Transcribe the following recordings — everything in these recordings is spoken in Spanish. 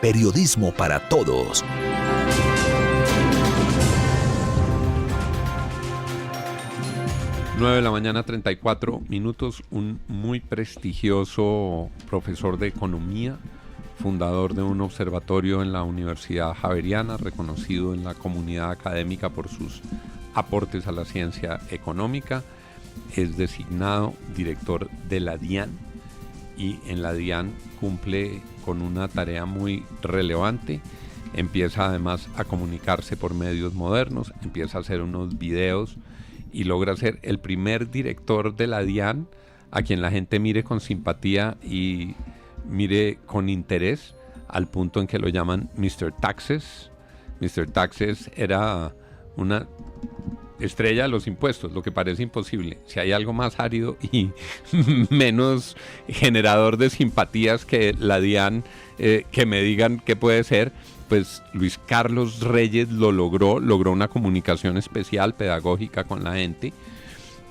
Periodismo para todos. Nueve de la mañana, 34 minutos. Un muy prestigioso profesor de economía, fundador de un observatorio en la Universidad Javeriana, reconocido en la comunidad académica por sus aportes a la ciencia económica, es designado director de la DIAN, y en la DIAN cumple con una tarea muy relevante. Empieza además a comunicarse por medios modernos, empieza a hacer unos videos y logra ser el primer director de la DIAN a quien la gente mire con simpatía y mire con interés, al punto en que lo llaman Mr. Taxes. Mr. Taxes era una estrella de los impuestos, lo que parece imposible. Si hay algo más árido y menos generador de simpatías que la DIAN, que me digan qué puede ser, pues Luis Carlos Reyes lo logró una comunicación especial, pedagógica con la gente,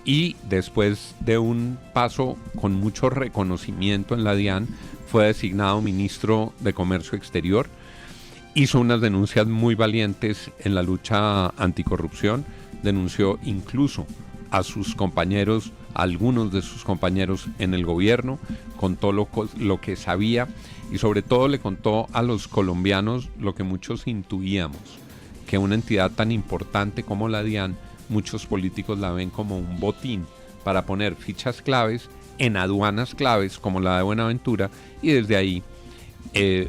y después de un paso con mucho reconocimiento en la DIAN, fue designado ministro de Comercio Exterior. Hizo unas denuncias muy valientes en la lucha anticorrupción, denunció incluso a sus compañeros, a algunos de sus compañeros en el gobierno, contó lo que sabía y sobre todo le contó a los colombianos lo que muchos intuíamos, que una entidad tan importante como la DIAN, muchos políticos la ven como un botín para poner fichas claves en aduanas claves como la de Buenaventura y desde ahí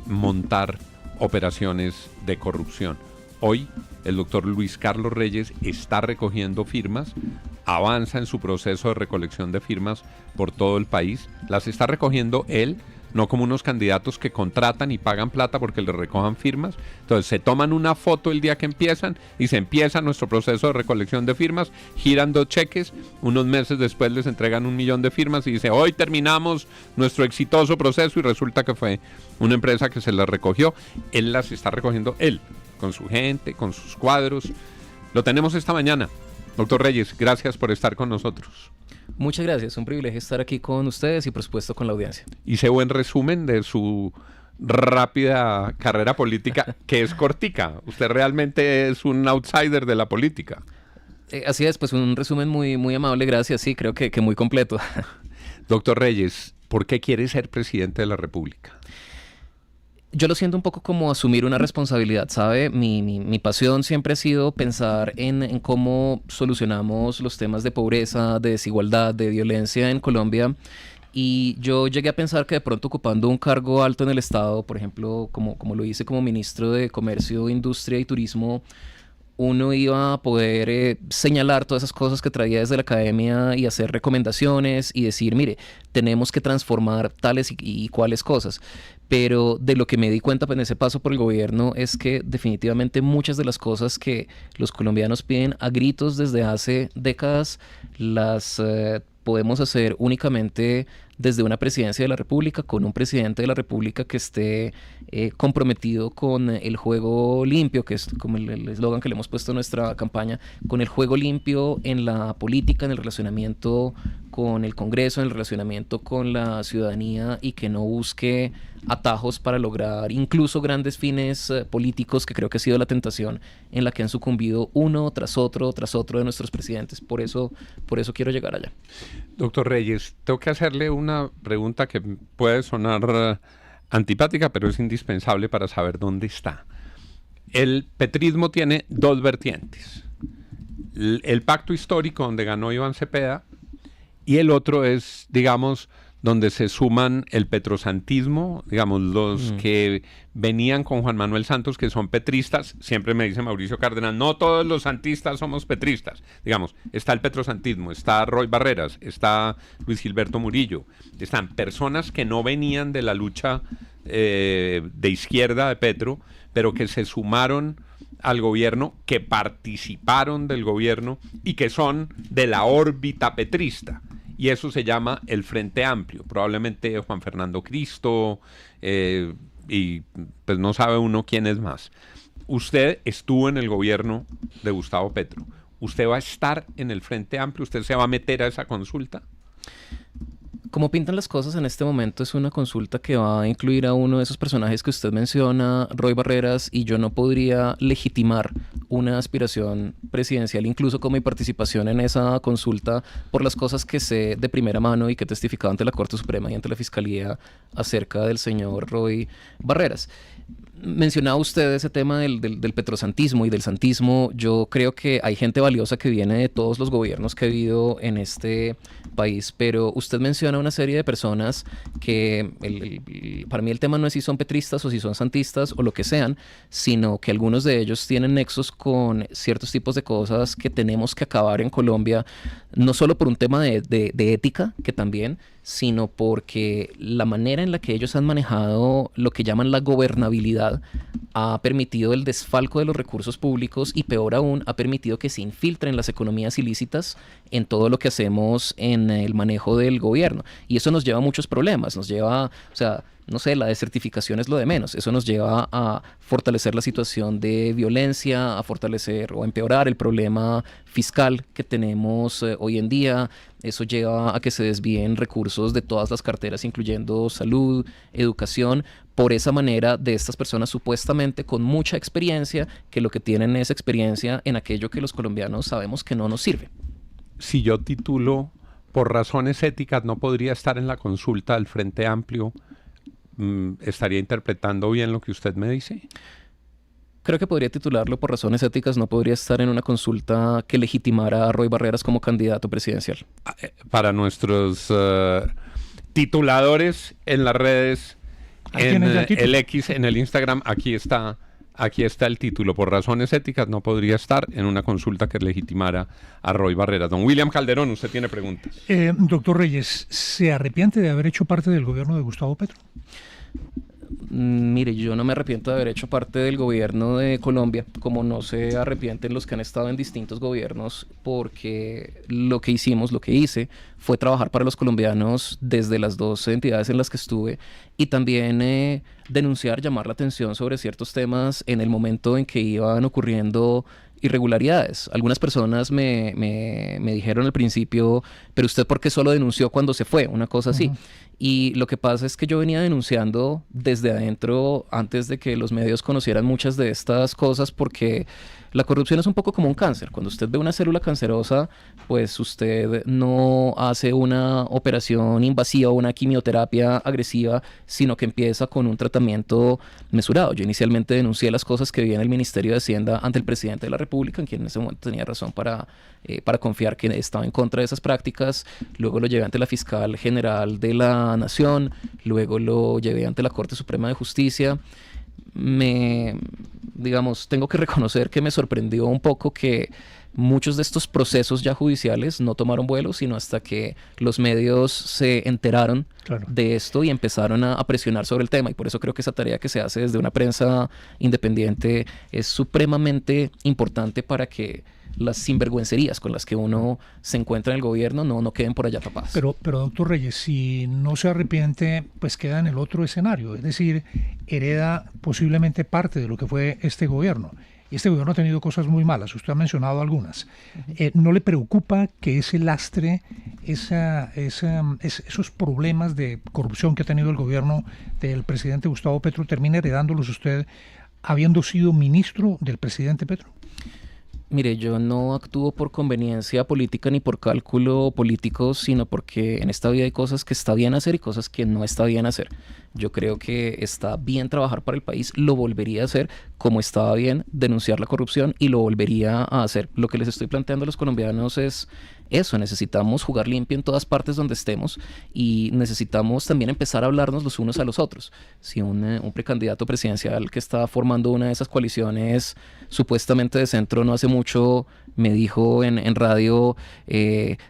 montar operaciones de corrupción. Hoy el doctor Luis Carlos Reyes está recogiendo firmas, avanza en su proceso de recolección de firmas por todo el país. Las está recogiendo él, no como unos candidatos que contratan y pagan plata porque les recojan firmas. Entonces se toman una foto el día que empiezan y se empieza nuestro proceso de recolección de firmas, giran 2 cheques, unos meses después les entregan 1 millón de firmas y dice: hoy terminamos nuestro exitoso proceso, y resulta que fue una empresa que se las recogió. Él las está recogiendo él, con su gente, con sus cuadros. Lo tenemos esta mañana. Doctor Reyes, gracias por estar con nosotros. Muchas gracias, un privilegio estar aquí con ustedes y por supuesto con la audiencia. Hice buen resumen de su rápida carrera política, que es cortica. Usted realmente es un outsider de la política. Así es, pues un resumen muy, muy amable, gracias, sí, creo que muy completo. Doctor Reyes, ¿por qué quiere ser presidente de la República? Yo lo siento un poco como asumir una responsabilidad, ¿sabe? Mi pasión siempre ha sido pensar en cómo solucionamos los temas de pobreza, de desigualdad, de violencia en Colombia. Y yo llegué a pensar que de pronto ocupando un cargo alto en el Estado, por ejemplo, como lo hice como ministro de Comercio, Industria y Turismo, uno iba a poder señalar todas esas cosas que traía desde la academia y hacer recomendaciones y decir, mire, tenemos que transformar tales y cuales cosas. Pero de lo que me di cuenta en ese paso por el gobierno es que definitivamente muchas de las cosas que los colombianos piden a gritos desde hace décadas las podemos hacer únicamente desde una presidencia de la República, con un presidente de la República que esté comprometido con el juego limpio, que es como el eslogan que le hemos puesto a nuestra campaña, con el juego limpio en la política, en el relacionamiento con el Congreso, en el relacionamiento con la ciudadanía, y que no busque atajos para lograr incluso grandes fines políticos, que creo que ha sido la tentación en la que han sucumbido uno tras otro de nuestros presidentes. Por eso quiero llegar allá. Doctor Reyes, tengo que hacerle una pregunta que puede sonar antipática, pero es indispensable para saber dónde está. El petrismo tiene 2 vertientes. El pacto histórico, donde ganó Iván Cepeda, y el otro es, digamos, donde se suman el petrosantismo, digamos, los que venían con Juan Manuel Santos, que son petristas. Siempre me dice Mauricio Cárdenas, no todos los santistas somos petristas. Digamos, está el petrosantismo, está Roy Barreras, está Luis Gilberto Murillo, están personas que no venían de la lucha de izquierda de Petro, pero que se sumaron al gobierno, que participaron del gobierno y que son de la órbita petrista. Y eso se llama el Frente Amplio. Probablemente Juan Fernando Cristo, y pues no sabe uno quién es más. Usted estuvo en el gobierno de Gustavo Petro. ¿Usted va a estar en el Frente Amplio? ¿Usted se va a meter a esa consulta? Como pintan las cosas en este momento, es una consulta que va a incluir a uno de esos personajes que usted menciona, Roy Barreras, y yo no podría legitimar una aspiración presidencial, incluso con mi participación en esa consulta, por las cosas que sé de primera mano y que he testificado ante la Corte Suprema y ante la Fiscalía acerca del señor Roy Barreras. Mencionaba usted ese tema del petrosantismo y del santismo. Yo creo que hay gente valiosa que viene de todos los gobiernos que ha habido en este país, pero usted menciona una serie de personas que para mí el tema no es si son petristas o si son santistas o lo que sean, sino que algunos de ellos tienen nexos con ciertos tipos de cosas que tenemos que acabar en Colombia, no solo por un tema de ética, que también, sino porque la manera en la que ellos han manejado lo que llaman la gobernabilidad ha permitido el desfalco de los recursos públicos y peor aún ha permitido que se infiltren las economías ilícitas en todo lo que hacemos en el manejo del gobierno. Y eso nos lleva a muchos problemas, nos lleva, o sea, no sé, la desertificación es lo de menos. Eso nos lleva a fortalecer la situación de violencia, a fortalecer o empeorar el problema fiscal que tenemos hoy en día. Eso lleva a que se desvíen recursos de todas las carteras, incluyendo salud, educación, por esa manera de estas personas supuestamente con mucha experiencia, que lo que tienen es experiencia en aquello que los colombianos sabemos que no nos sirve. Si yo titulo, por razones éticas no podría estar en la consulta del Frente Amplio, ¿estaría interpretando bien lo que usted me dice? Creo que podría titularlo por razones éticas, no podría estar en una consulta que legitimara a Roy Barreras como candidato presidencial. Para nuestros tituladores en las redes, en el X, en el Instagram, aquí está el título. Por razones éticas no podría estar en una consulta que legitimara a Roy Barreras. Don William Calderón, usted tiene preguntas. Doctor Reyes, ¿se arrepiente de haber hecho parte del gobierno de Gustavo Petro? Mire, yo no me arrepiento de haber hecho parte del gobierno de Colombia, como no se arrepienten los que han estado en distintos gobiernos, porque lo que hice, fue trabajar para los colombianos desde las dos entidades en las que estuve y también denunciar, llamar la atención sobre ciertos temas en el momento en que iban ocurriendo irregularidades. Algunas personas me dijeron al principio, pero usted ¿por qué solo denunció cuando se fue? Una cosa así. Y lo que pasa es que yo venía denunciando desde adentro antes de que los medios conocieran muchas de estas cosas, porque la corrupción es un poco como un cáncer. Cuando usted ve una célula cancerosa, pues usted no hace una operación invasiva o una quimioterapia agresiva, sino que empieza con un tratamiento mesurado. Yo inicialmente denuncié las cosas que vi en el Ministerio de Hacienda ante el presidente de la República, en quien en ese momento tenía razón para confiar que estaba en contra de esas prácticas. Luego lo llevé ante la Fiscal General de la Nación, luego lo llevé ante la Corte Suprema de Justicia. Tengo que reconocer que me sorprendió un poco que muchos de estos procesos ya judiciales no tomaron vuelo, sino hasta que los medios se enteraron de esto y empezaron a presionar sobre el tema. Y por eso creo que esa tarea que se hace desde una prensa independiente es supremamente importante para que las sinvergüencerías con las que uno se encuentra en el gobierno no queden por allá tapadas. Pero doctor Reyes, si no se arrepiente, pues queda en el otro escenario, es decir, hereda posiblemente parte de lo que fue este gobierno. Y este gobierno ha tenido cosas muy malas, usted ha mencionado algunas. ¿No le preocupa que ese lastre, esos problemas de corrupción que ha tenido el gobierno del presidente Gustavo Petro termine heredándolos usted habiendo sido ministro del presidente Petro? Mire, yo no actúo por conveniencia política ni por cálculo político, sino porque en esta vida hay cosas que está bien hacer y cosas que no está bien hacer. Yo creo que está bien trabajar para el país, lo volvería a hacer, como estaba bien denunciar la corrupción y lo volvería a hacer. Lo que les estoy planteando a los colombianos es eso, necesitamos jugar limpio en todas partes donde estemos y necesitamos también empezar a hablarnos los unos a los otros. Si un precandidato presidencial que está formando una de esas coaliciones supuestamente de centro no hace mucho me dijo en radio,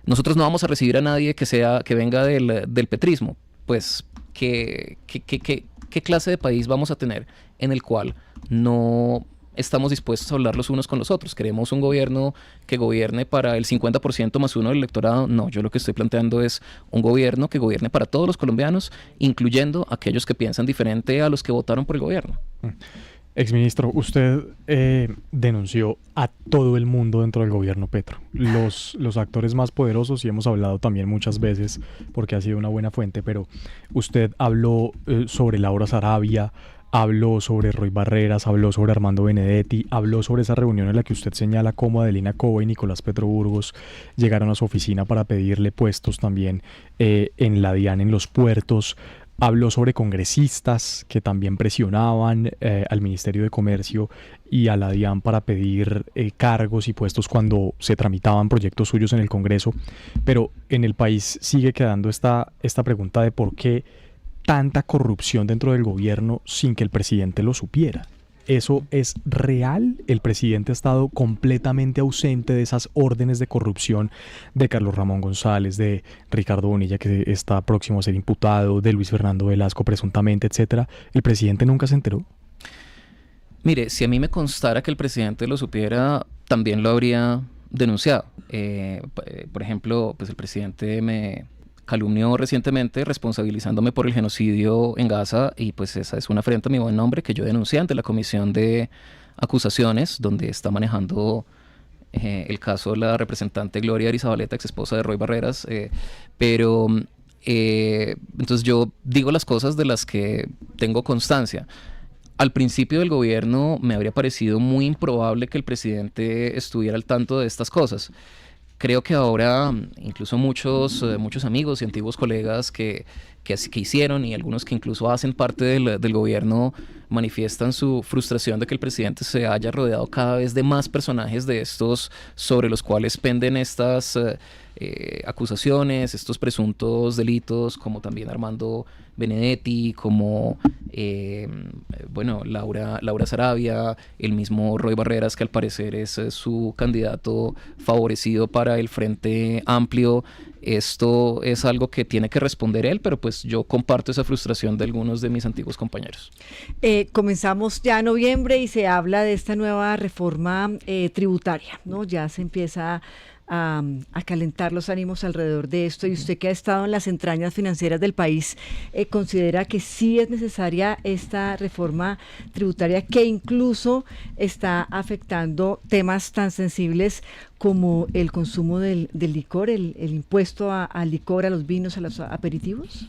nosotros no vamos a recibir a nadie que venga del petrismo, pues ¿qué clase de país vamos a tener en el cual no estamos dispuestos a hablar los unos con los otros? ¿Queremos un gobierno que gobierne para el 50% más uno del electorado? No, yo lo que estoy planteando es un gobierno que gobierne para todos los colombianos, incluyendo aquellos que piensan diferente a los que votaron por el gobierno. Exministro, usted denunció a todo el mundo dentro del gobierno Petro, los actores más poderosos, y hemos hablado también muchas veces porque ha sido una buena fuente, pero usted habló sobre Laura Sarabia, habló sobre Roy Barreras, habló sobre Armando Benedetti, habló sobre esa reunión en la que usted señala cómo Adelina Cobo y Nicolás Petro Burgos llegaron a su oficina para pedirle puestos también en la DIAN en los puertos. Habló sobre congresistas que también presionaban al Ministerio de Comercio y a la DIAN para pedir cargos y puestos cuando se tramitaban proyectos suyos en el Congreso. Pero en el país sigue quedando esta pregunta de por qué tanta corrupción dentro del gobierno sin que el presidente lo supiera. ¿Eso es real? ¿El presidente ha estado completamente ausente de esas órdenes de corrupción de Carlos Ramón González, de Ricardo Bonilla, que está próximo a ser imputado, de Luis Fernando Velasco presuntamente, etcétera? ¿El presidente nunca se enteró? Mire, si a mí me constara que el presidente lo supiera, también lo habría denunciado. Por ejemplo, pues el presidente me calumnió recientemente responsabilizándome por el genocidio en Gaza, y pues esa es una afrenta a mi buen nombre que yo denuncié ante la Comisión de Acusaciones, donde está manejando el caso la representante Gloria Arizabaleta, ex esposa de Roy Barreras, entonces yo digo las cosas de las que tengo constancia. Al principio del gobierno me habría parecido muy improbable que el presidente estuviera al tanto de estas cosas. Creo que ahora incluso muchos amigos y antiguos colegas que hicieron, y algunos que incluso hacen parte del gobierno, manifiestan su frustración de que el presidente se haya rodeado cada vez de más personajes de estos sobre los cuales penden estas acusaciones, estos presuntos delitos, como también Armando Benedetti, como Laura Sarabia, el mismo Roy Barreras, que al parecer es su candidato favorecido para el Frente Amplio. Esto es algo que tiene que responder él, pero pues yo comparto esa frustración de algunos de mis antiguos compañeros. Comenzamos ya noviembre y se habla de esta nueva reforma tributaria, ¿no? Ya se empieza a calentar los ánimos alrededor de esto, y usted, que ha estado en las entrañas financieras del país, considera que sí es necesaria esta reforma tributaria, que incluso está afectando temas tan sensibles como el consumo del licor, el impuesto al licor, a los vinos, a los aperitivos.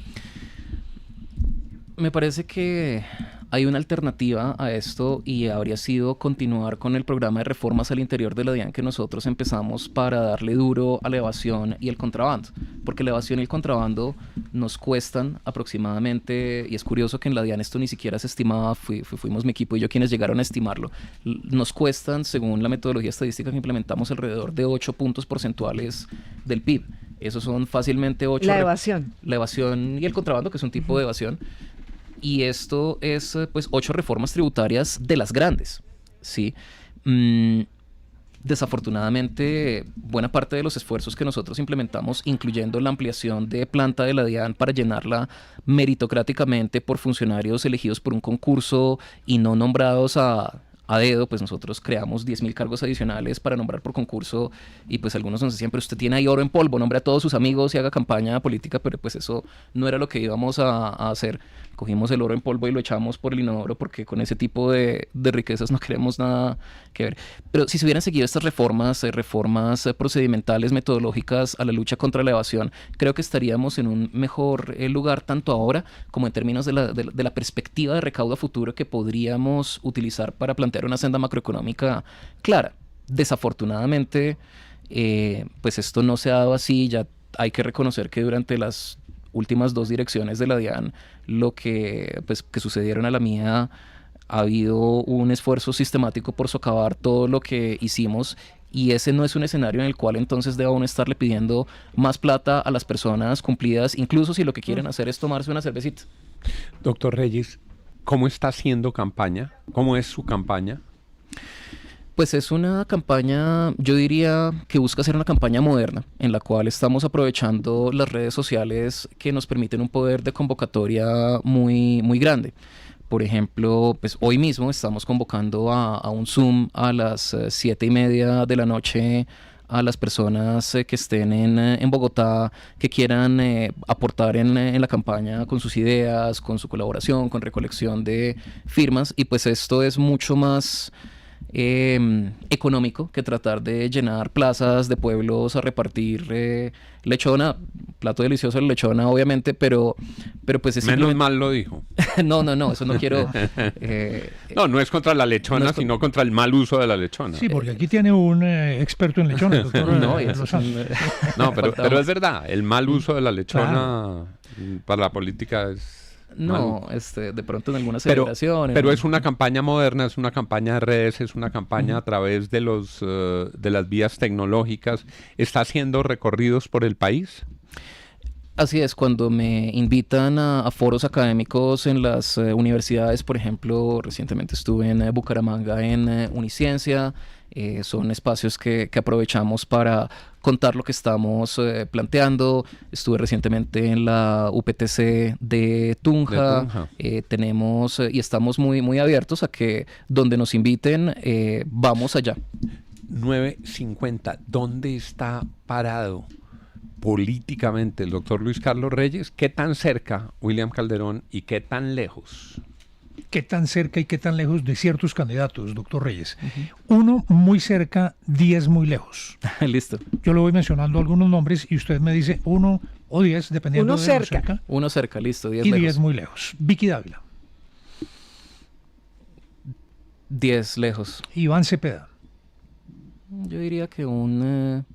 Me parece que hay una alternativa a esto, y habría sido continuar con el programa de reformas al interior de la DIAN que nosotros empezamos para darle duro a la evasión y el contrabando, porque la evasión y el contrabando nos cuestan aproximadamente, y es curioso que en la DIAN esto ni siquiera se estimaba, fuimos mi equipo y yo quienes llegaron a estimarlo, nos cuestan, según la metodología estadística que implementamos, alrededor de 8 puntos porcentuales del PIB. Esos son fácilmente 8... La evasión. La evasión y el contrabando, que es un tipo de evasión. Y esto es, pues, 8 reformas tributarias de las grandes, ¿sí? Desafortunadamente, buena parte de los esfuerzos que nosotros implementamos, incluyendo la ampliación de planta de la DIAN para llenarla meritocráticamente por funcionarios elegidos por un concurso y no nombrados a dedo, pues nosotros creamos 10.000 cargos adicionales para nombrar por concurso, y pues algunos nos decían, pero usted tiene ahí oro en polvo, nombre a todos sus amigos y haga campaña política, pero pues eso no era lo que íbamos a hacer. Cogimos el oro en polvo y lo echamos por el inodoro, porque con ese tipo de riquezas no queremos nada que ver. Pero si se hubieran seguido estas reformas procedimentales, metodológicas a la lucha contra la evasión, creo que estaríamos en un mejor lugar, tanto ahora como en términos de la perspectiva de recaudo a futuro que podríamos utilizar para plantear una senda macroeconómica clara. Desafortunadamente, pues esto no se ha dado así. Ya hay que reconocer que durante las últimas 2 direcciones de la DIAN, lo que sucedieron a la mía, ha habido un esfuerzo sistemático por socavar todo lo que hicimos, y ese no es un escenario en el cual entonces deba uno estarle pidiendo más plata a las personas cumplidas, incluso si lo que quieren hacer es tomarse una cervecita. Doctor Reyes, ¿cómo está haciendo campaña? ¿Cómo es su campaña? Pues es una campaña, yo diría que busca ser una campaña moderna, en la cual estamos aprovechando las redes sociales que nos permiten un poder de convocatoria muy, muy grande. Por ejemplo, pues hoy mismo estamos convocando a un Zoom a las 7:30 de la noche a las personas que estén en Bogotá, que quieran aportar en la campaña con sus ideas, con su colaboración, con recolección de firmas. Y pues esto es mucho más económico que tratar de llenar plazas de pueblos a repartir lechona, plato delicioso de lechona obviamente, pero pues es menos mal lo dijo. no, eso no quiero no es contra la lechona, sino contra el mal uso de la lechona. Sí, porque aquí tiene un experto en lechona, el doctor Lozano. No, pero es verdad, el mal uso de la lechona para la política es... No, de pronto en alguna celebración. Pero es una campaña moderna, es una campaña de redes, es una campaña a través de de las vías tecnológicas. ¿Está haciendo recorridos por el país? Así es, cuando me invitan a foros académicos en las universidades, por ejemplo, recientemente estuve en Bucaramanga en Uniciencia. Son espacios que aprovechamos para contar lo que estamos planteando. Estuve recientemente en la UPTC de Tunja. Tenemos y estamos muy abiertos a que donde nos inviten, vamos allá. 9:50. ¿Dónde está parado políticamente el doctor Luis Carlos Reyes? ¿Qué tan cerca William Calderón y qué tan lejos? ¿Qué tan cerca y qué tan lejos de ciertos candidatos, doctor Reyes? 1 muy cerca, 10 muy lejos. Listo. Yo le voy mencionando algunos nombres y usted me dice 1 o 10, dependiendo de lo cerca. 1 cerca, listo, 10 y lejos. 10 muy lejos. Vicky Dávila. 10 lejos. Iván Cepeda. Yo diría que un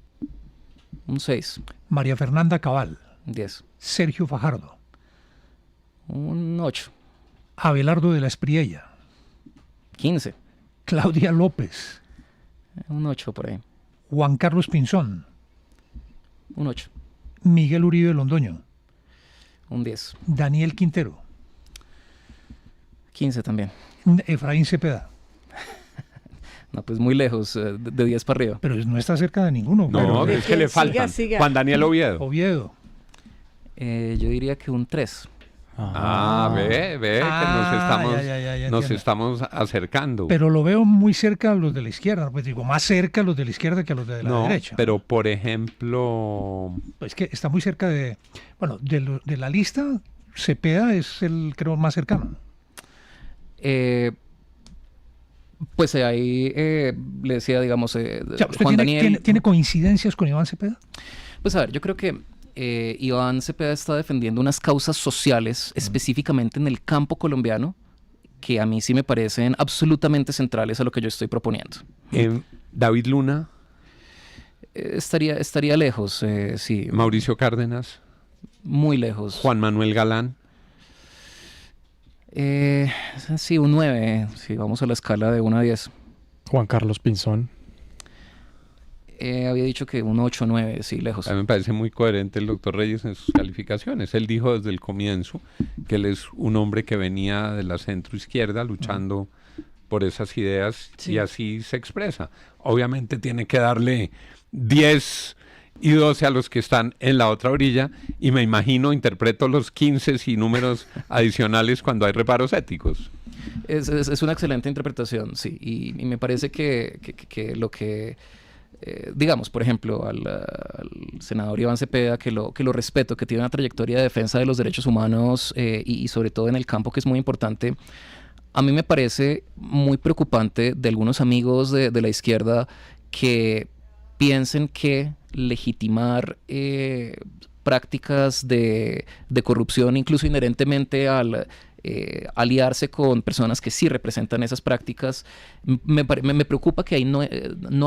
6. María Fernanda Cabal. 10. Sergio Fajardo. Un 8. Abelardo de la Espriella. 15. Claudia López. Un 8 por ahí. Juan Carlos Pinzón. Un 8. Miguel Uribe Londoño. Un 10. Daniel Quintero. 15 también. Efraín Cepeda. No, pues muy lejos, de 10 para arriba. Pero no está cerca de ninguno. No, pero es que le faltan. Siga. Juan Daniel Oviedo. Oviedo. Yo diría que un 3. Ve que nos estamos acercando. Pero lo veo muy cerca a los de la izquierda, pues digo, más cerca a los de la izquierda que a los de la derecha. Pero por ejemplo... Pues que está muy cerca de la lista, Cepeda es el, creo, más cercano. Pues ahí le decía, digamos, ¿Usted Juan Daniel... ¿tiene coincidencias con Iván Cepeda? Pues a ver, yo creo que Iván Cepeda está defendiendo unas causas sociales específicamente en el campo colombiano que a mí sí me parecen absolutamente centrales a lo que yo estoy proponiendo. David Luna. Estaría lejos, sí. Mauricio Cárdenas. Muy lejos. Juan Manuel Galán. Sí, un 9, si vamos a la escala de 1 a 10. Juan Carlos Pinzón. Había dicho que un 8 o 9, sí, lejos. A mí me parece muy coherente el doctor Reyes en sus calificaciones. Él dijo desde el comienzo que él es un hombre que venía de la centroizquierda luchando por esas ideas y así se expresa. Obviamente tiene que darle 10 y 12 a los que están en la otra orilla y me imagino, interpreto los 15 y números adicionales cuando hay reparos éticos. Es una excelente interpretación, sí, y me parece que lo que... digamos, por ejemplo, al senador Iván Cepeda, que lo respeto, que tiene una trayectoria de defensa de los derechos humanos y sobre todo en el campo que es muy importante. A mí me parece muy preocupante de algunos amigos de la izquierda que piensen que legitimar prácticas de corrupción, incluso inherentemente al aliarse con personas que sí representan esas prácticas, me preocupa que ahí no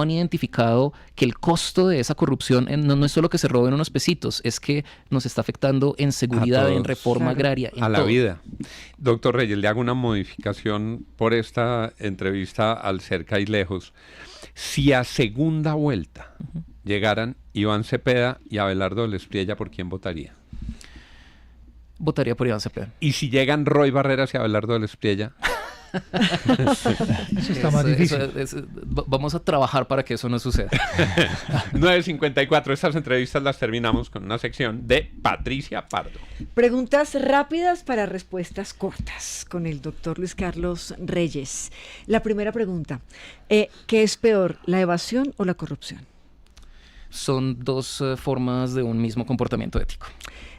han identificado que el costo de esa corrupción no es solo que se roben unos pesitos, es que nos está afectando en seguridad, en reforma agraria, en a la todo. vida. Doctor Reyes, le hago una modificación por esta entrevista al cerca y lejos. Si a segunda vuelta llegaran Iván Cepeda y Abelardo de la Espriella, ¿por quién votaría? Votaría por Iván Cepeda. ¿Y si llegan Roy Barreras y Abelardo de la Espriella? Eso está más difícil. Vamos a trabajar para que eso no suceda. 9:54. Estas entrevistas las terminamos con una sección de Patricia Pardo. Preguntas rápidas para respuestas cortas con el doctor Luis Carlos Reyes. La primera pregunta, ¿qué es peor, la evasión o la corrupción? son dos formas de un mismo comportamiento ético.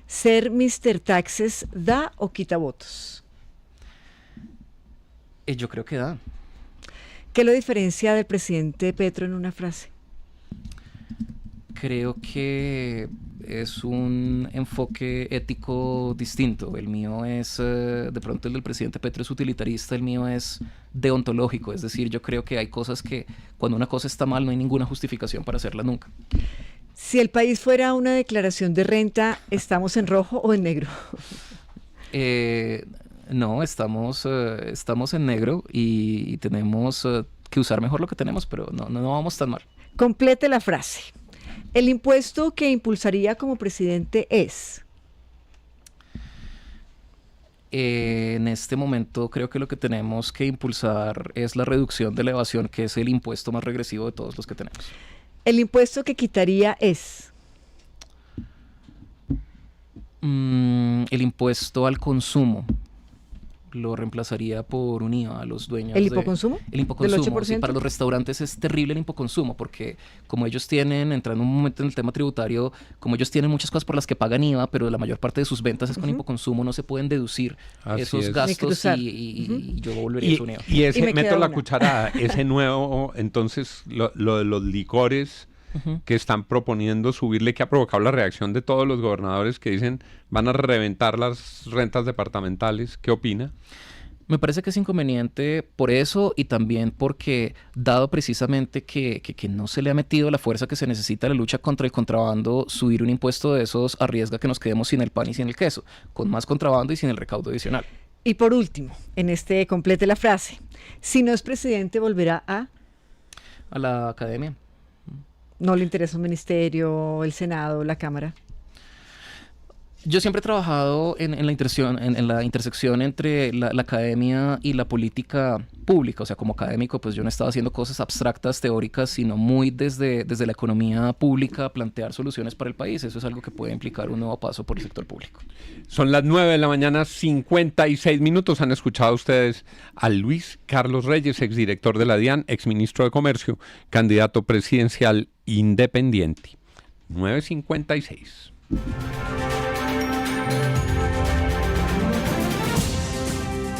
¿Ser Mr. Taxes da o quita votos? Yo creo que da. ¿Qué lo diferencia del presidente Petro en una frase? Creo que es un enfoque ético distinto. El mío es, de pronto el del presidente Petro es utilitarista, el mío es deontológico. Es decir, yo creo que hay cosas que cuando una cosa está mal no hay ninguna justificación para hacerla nunca. Si el país fuera una declaración de renta, ¿estamos en rojo o en negro? No, estamos en negro y tenemos que usar mejor lo que tenemos, pero no vamos tan mal. Complete la frase. El impuesto que impulsaría como presidente es... En este momento creo que lo que tenemos que impulsar es la reducción de la evasión, que es el impuesto más regresivo de todos los que tenemos. El impuesto que quitaría es... El impuesto al consumo. Lo reemplazaría por un IVA a los dueños. ¿El hipoconsumo? El hipoconsumo. ¿Del 8%? Sí, para los restaurantes es terrible el hipoconsumo porque como ellos tienen, entrando un momento en el tema tributario, como ellos tienen muchas cosas por las que pagan IVA, pero la mayor parte de sus ventas es con hipoconsumo, no se pueden deducir esos gastos y yo volvería a eso un IVA. Y ese, Y me meto queda la una. cucharada, ese nuevo, entonces lo de los licores que están proponiendo subirle, que ha provocado la reacción de todos los gobernadores que dicen van a reventar las rentas departamentales. ¿Qué opina? Me parece que es inconveniente por eso y también porque, dado precisamente que no se le ha metido la fuerza que se necesita a la lucha contra el contrabando, subir un impuesto de esos arriesga que nos quedemos sin el pan y sin el queso, con más contrabando y sin el recaudo adicional. Y por último, en este complete la frase. Si no es presidente, volverá a... A la academia. ¿No le interesa un ministerio, el Senado, la Cámara? Yo siempre he trabajado en la intersección entre la academia y la política pública. O sea, como académico, pues yo no estaba haciendo cosas abstractas, teóricas, sino muy desde la economía pública, plantear soluciones para el país. Eso es algo que puede implicar un nuevo paso por el sector público. Son las 9:56 a.m. Han escuchado ustedes a Luis Carlos Reyes, exdirector de la DIAN, exministro de Comercio, candidato presidencial independiente. 9:56.